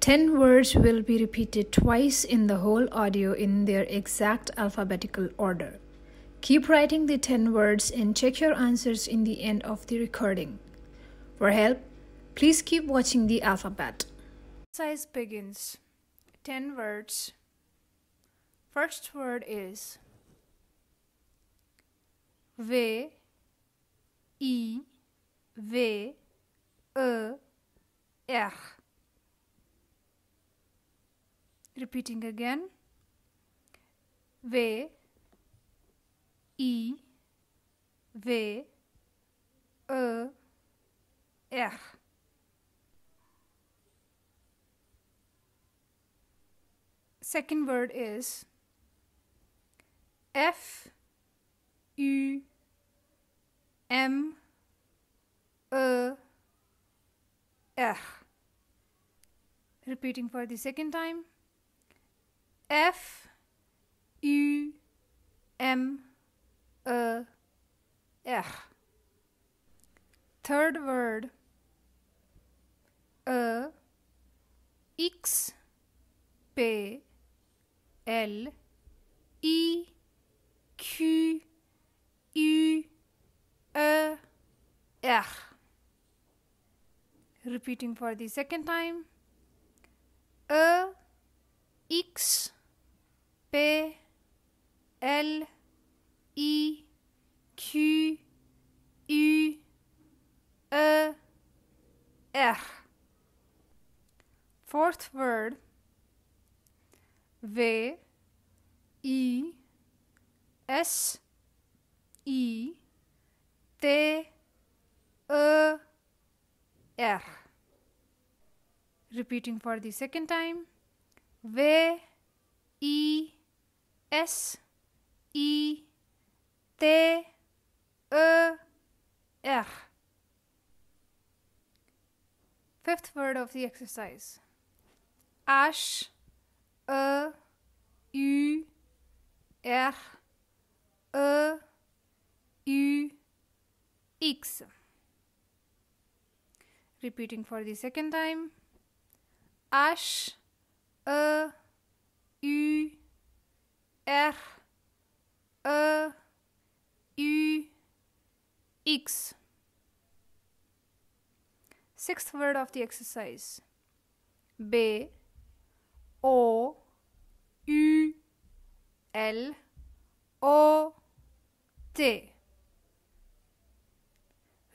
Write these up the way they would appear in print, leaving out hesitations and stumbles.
10 words will be repeated twice in the whole audio in their exact alphabetical order. Keep writing the 10 words and check your answers in the end of the recording. For help, please keep watching the alphabet. Exercise begins. 10 words. First word is V, I, V, E, R. Repeating again. V, I, V, E, R. Second word is F, U, M, E, R. Repeating for the second time. F, U, M, E, R. Third word X, P, L, I, Q, U, E, R. Repeating for the second time. X, P, L, I, Q, U, E, R. Fourth word V, I, S, I, T, E, R. Repeating for the second time. V, I, S, I, T, E, R. Fifth word of the exercise. H, E, U, R, E, U, X. Repeating for the second time. H, E, U, R, E, U, X. Sixth word of the exercise. B, O, U, L, O, T.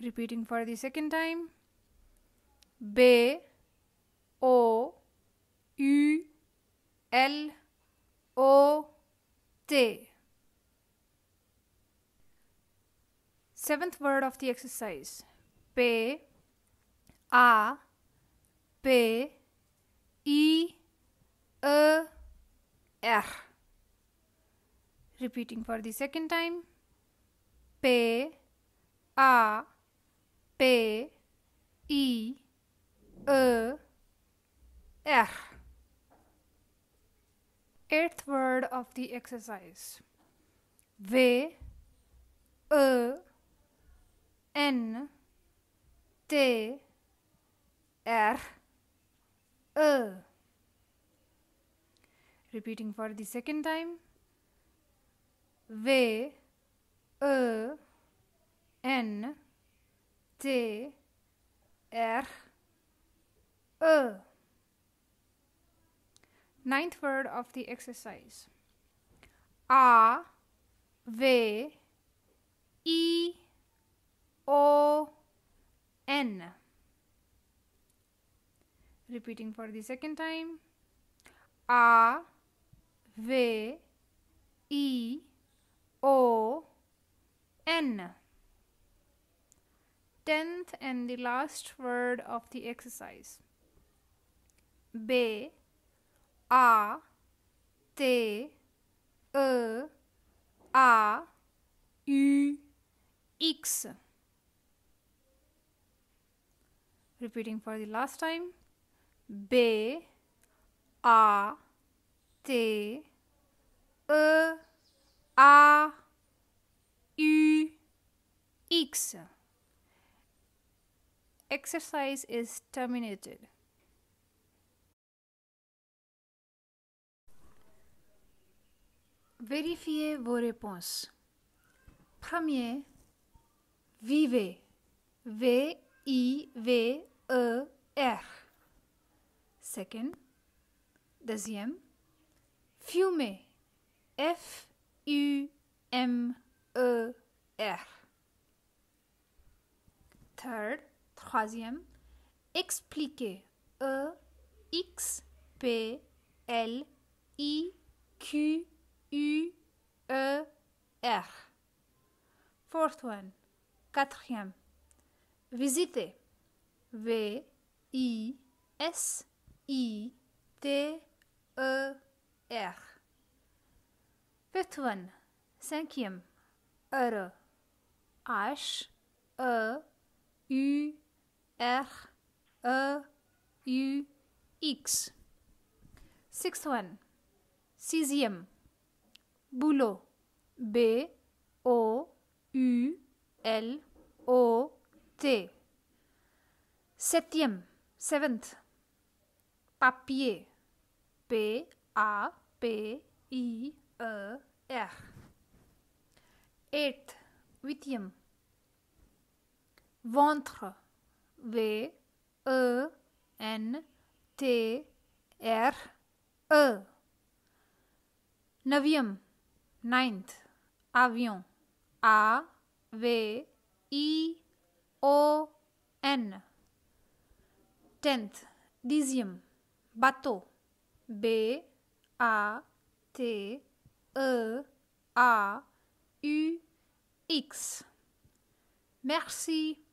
Repeating for the second time. B, O, U, L, O, T. Seventh word of the exercise. P, A, P, I, E, R. Repeating for the second time. P, A, P, I, E, R. Eighth word of the exercise. V, E, N, T, R, E. Repeating for the second time. V, E, N, T, R, E. Ninth word of the exercise. A, V, I, O, N. Repeating for the second time. A, V, I, O, N. 10th and the last word of the exercise. B, A, T, E, A, U, X. Repeating for the last time. B, A, T, E, A, U, X. Exercise is terminated. Vérifiez vos réponses. Premier, vivez. V-I-V-E-R. Second, deuxième, fumer. F-U-M-E-R. Third, troisième, expliquer. E-X-P-L-I-Q-U-E-R. Fourth one, quatrième, visiter. V-I-S-I-T-E-R. Fifth one, cinquième, heureux. H-E-U-R-E-U-X. Sixth one, sixième, boulot. B-O-U-L-O-T. Septième, seventh, papier. P-A-P-I-E-R. Eighth, huitième, ventre. V-E-N-T-R-E. Neuvième, ninth, avion. A-V-I-O-N. Tenth, dixième, bateau. B-A-T-E-A-U-X. Merci.